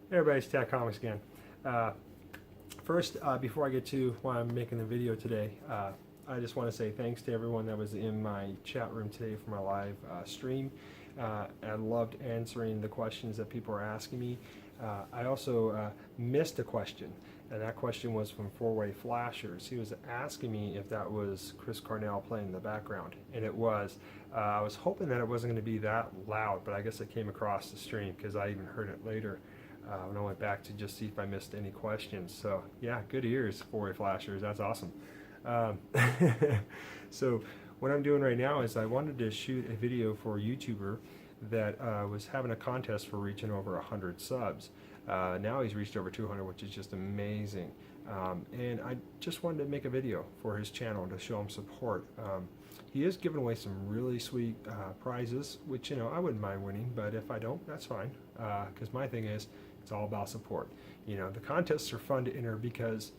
Hey everybody, it's Tat Comics again. First, before I get to why I'm making the video today, I just want to say thanks to everyone that was in my chat room today for my live stream. I loved answering the questions that people were asking me. I also missed a question, and that question was from Four-Way Flashers. He was asking me if that was Chris Cornell playing in the background, and it was. I was hoping that it wasn't going to be that loud, but I guess it came across the stream because I even heard it later. When I went back to just see if I missed any questions. So yeah, good ears, Four-Way Flashers. That's awesome. Um, so what I'm doing right now is I wanted to shoot a video for a YouTuber that was having a contest for reaching over 100 subs. Now he's reached over 200, which is just amazing. And I just wanted to make a video for his channel to show him support. He is giving away some really sweet prizes, which, you know, I wouldn't mind winning, but if I don't, that's fine. Because my thing is, it's all about support. You know, the contests are fun to enter because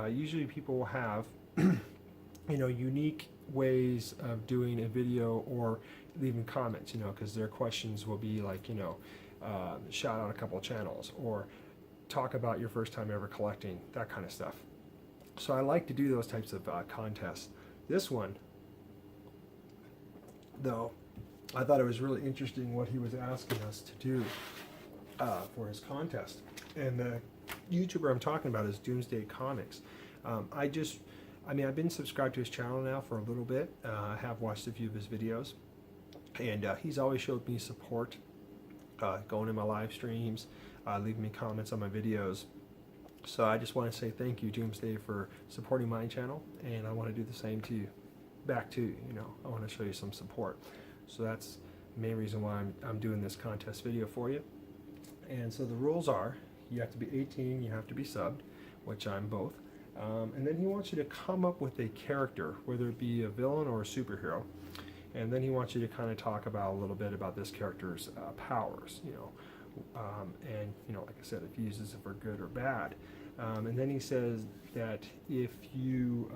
usually people will have, you know, unique ways of doing a video or leaving comments, you know, because their questions will be like, you know, shout out a couple of channels or talk about your first time ever collecting, that kind of stuff. So I like to do those types of contests. This one, though, I thought it was really interesting what he was asking us to do for his contest. And the YouTuber I'm talking about is Doomsday Comics. I've been subscribed to his channel now for a little bit. I have watched a few of his videos, and he's always showed me support, going in my live streams, leaving me comments on my videos. So I just want to say thank you, Doomsday, for supporting my channel, and I want to do the same to you, back to you. You know, I want to show you some support. So that's the main reason why I'm doing this contest video for you. And so the rules are, you have to be 18, you have to be subbed, which I'm both. And then he wants you to come up with a character, whether it be a villain or a superhero. And then he wants you to kind of talk about a little bit about this character's powers, you know. And, you know, like I said, if he uses it for good or bad. And then he says that if you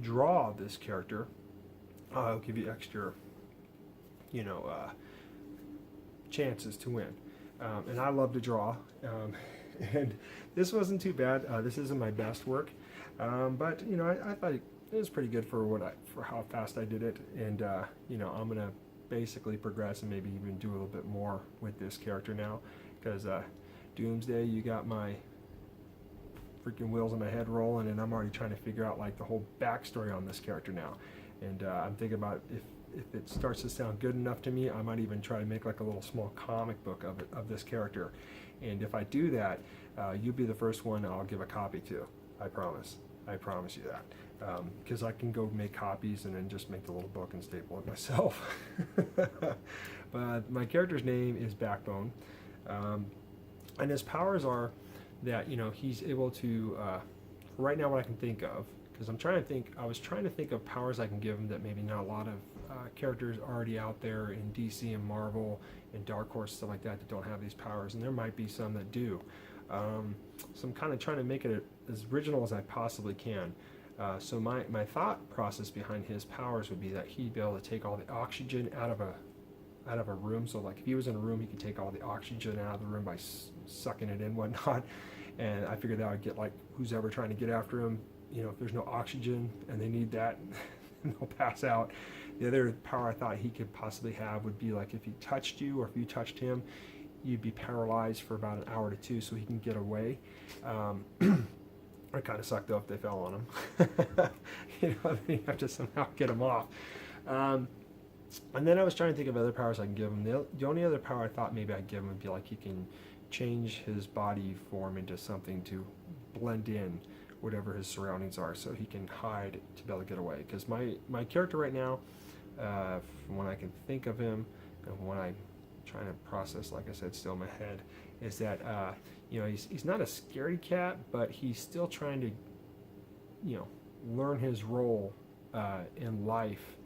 draw this character, I'll give you extra, you know, chances to win. And I love to draw, and this wasn't too bad. This isn't my best work, but you know, I thought it was pretty good for how fast I did it. And you know, I'm gonna basically progress and maybe even do a little bit more with this character now, because Doomsday, you got my freaking wheels in my head rolling, and I'm already trying to figure out like the whole backstory on this character now. And I'm thinking about if it starts to sound good enough to me, I might even try to make like a little small comic book of this character. And if I do that, you'll be the first one I'll give a copy to. I promise you that. Because I can go make copies and then just make the little book and staple it myself. But my character's name is Backbone. And his powers are that, you know, he's able to, right now what I can think of, because I was trying to think of powers I can give him that maybe not a lot of characters already out there in DC and Marvel and Dark Horse, stuff like that don't have these powers, and there might be some that do. So I'm kind of trying to make it as original as I possibly can. So my thought process behind his powers would be that he'd be able to take all the oxygen out of a room. So like if he was in a room, he could take all the oxygen out of the room by sucking it in, whatnot. And I figured that would get like who's ever trying to get after him. You know, if there's no oxygen and they need that, they'll pass out. The other power I thought he could possibly have would be like if he touched you or if you touched him, you'd be paralyzed for about an hour to two so he can get away. It kind of sucked though if they fell on him. You know, then you have to somehow get him off. And then I was trying to think of other powers I can give him. The only other power I thought maybe I'd give him would be like he can change his body form into something to blend in whatever his surroundings are, so he can hide to be able to get away. Because my character right now, from when I can think of him and when I'm trying to process, like I said, still in my head, is that you know, he's not a scaredy cat, but he's still trying to, you know, learn his role in life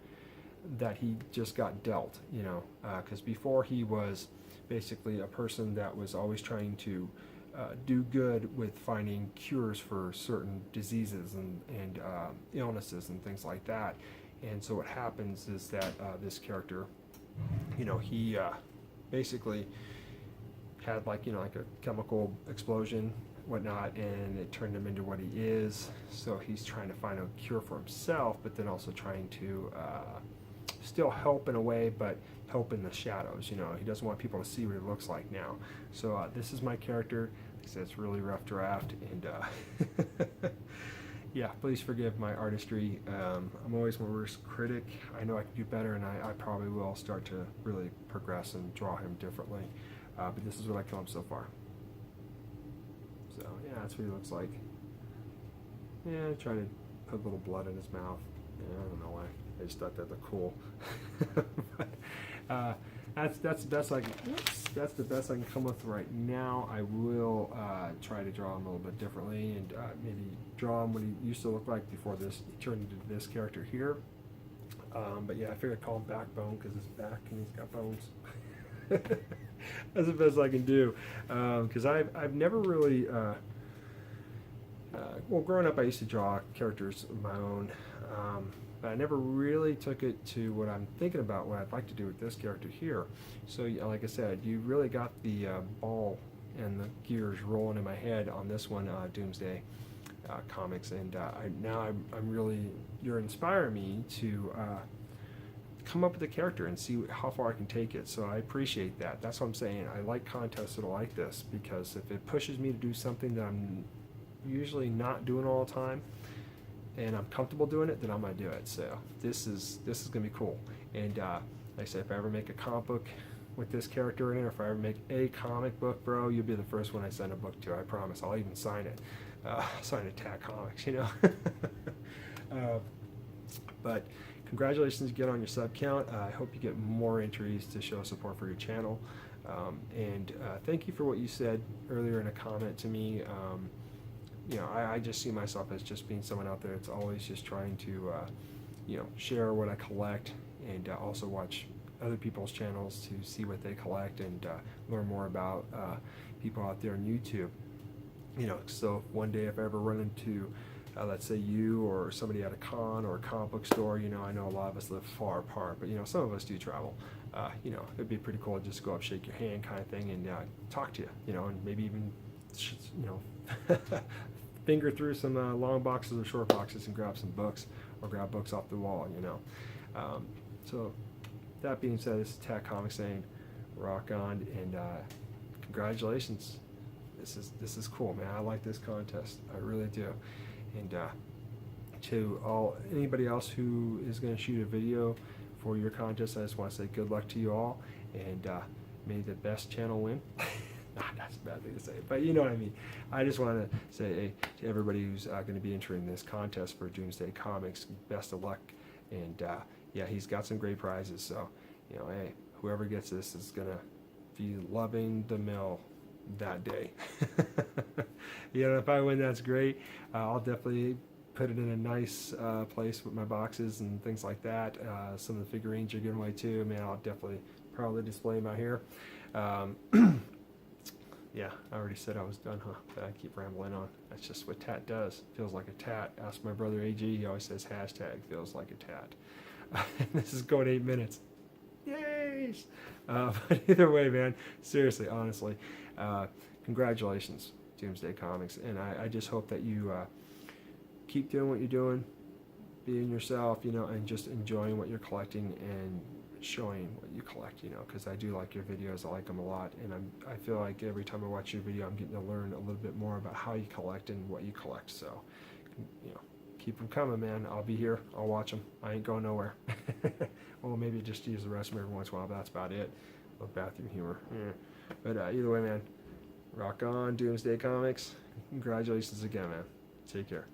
that he just got dealt. You know, because before he was basically a person that was always trying to do good with finding cures for certain diseases and illnesses and things like that. And so what happens is that this character, you know, he basically had like, you know, like a chemical explosion, whatnot, and it turned him into what he is. So he's trying to find a cure for himself, but then also trying to still help in a way, but help in the shadows. You know, he doesn't want people to see what it looks like now. So this is my character. Like I said, it's a really rough draft, and yeah, please forgive my artistry. I'm always my worst critic. I know I can do better, and I probably will start to really progress and draw him differently. But this is what I come up so far. So yeah, that's what he looks like. Yeah, I try to put a little blood in his mouth. Yeah, I don't know why. I just thought that looked cool. But, that's the best I can. That's the best I can come with right now. I will try to draw him a little bit differently, and maybe draw him what he used to look like before this he turned into this character here. But yeah, I figured I'd call him Backbone because his back and he's got bones. That's the best I can do, because I've never really. Well, growing up, I used to draw characters of my own, but I never really took it to what I'm thinking about, what I'd like to do with this character here. So, like I said, you really got the ball and the gears rolling in my head on this one, Doomsday Comics, and now I'm really, you're inspiring me to come up with a character and see how far I can take it. So I appreciate that. That's what I'm saying. I like contests that are like this, because if it pushes me to do something that I'm usually not doing all the time, and I'm comfortable doing it, then I'm gonna do it. So this is gonna be cool. And like I said, if I ever make a comic book with this character in it, or if I ever make a comic book, bro, you'll be the first one I send a book to. I promise. I'll even sign it. Sign it, Tag Comics, you know. But congratulations again on your sub count. I hope you get more entries to show support for your channel. And thank you for what you said earlier in a comment to me. You know, I just see myself as just being someone out there that's always just trying to, you know, share what I collect, and also watch other people's channels to see what they collect, and learn more about people out there on YouTube. You know, so one day if I ever run into, let's say you or somebody at a con or a comic book store, you know, I know a lot of us live far apart, but you know, some of us do travel. You know, it'd be pretty cool to just go up, shake your hand kind of thing, and talk to you, you know, and maybe even, you know, finger through some long boxes or short boxes and grab some books, or grab books off the wall, you know. So that being said, this is Tag Comics saying rock on, and congratulations. This is cool, man. I like this contest. I really do. And to anybody else who is going to shoot a video for your contest, I just want to say good luck to you all, and may the best channel win. That's a bad thing to say, but you know what I mean. I just want to say, hey, to everybody who's going to be entering this contest for Doomsday Comics, best of luck. And yeah, he's got some great prizes, so you know, hey, whoever gets this is going to be loving the mill that day. You know, if I win, that's great. I'll definitely put it in a nice place with my boxes and things like that. Some of the figurines you're giving away too, man, I'll definitely probably display them out here. Yeah, I already said I was done, huh? But I keep rambling on. That's just what tat does. Feels like a tat. Ask my brother AG. He always says hashtag feels like a tat. This is going 8 minutes. Yay! But either way, man, seriously, honestly, congratulations, Doomsday Comics. And I just hope that you keep doing what you're doing, being yourself, you know, and just enjoying what you're collecting and showing what you collect, you know, because I do like your videos. I like them a lot, and I feel like every time I watch your video, I'm getting to learn a little bit more about how you collect and what you collect. So, you know, keep them coming, man. I'll be here. I'll watch them. I ain't going nowhere. Well, maybe just use the restroom every once in a while, but that's about it. A little bathroom humor. Yeah. But either way, man, rock on, Doomsday Comics. Congratulations again, man. Take care.